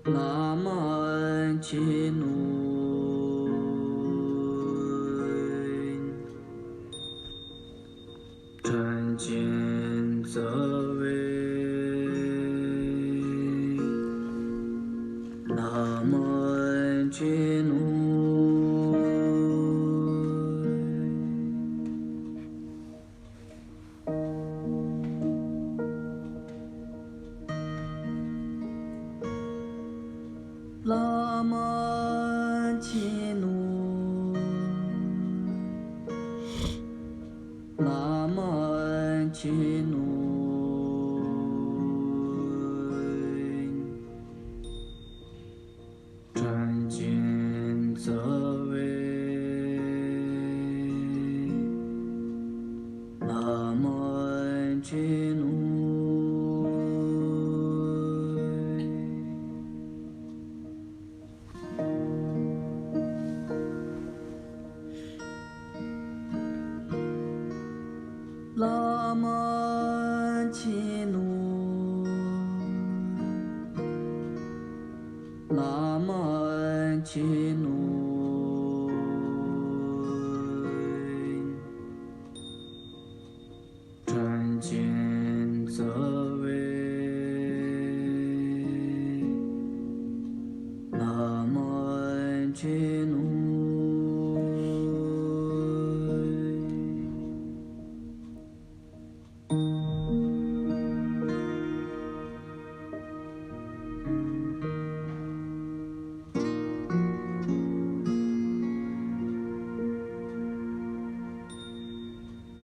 Nam chi nu trần chiến giờ về Nam chi nu Lama chi nu Lama chi nu trần chiến giờ về Lama chi nu Lama chi nu Lama chi nu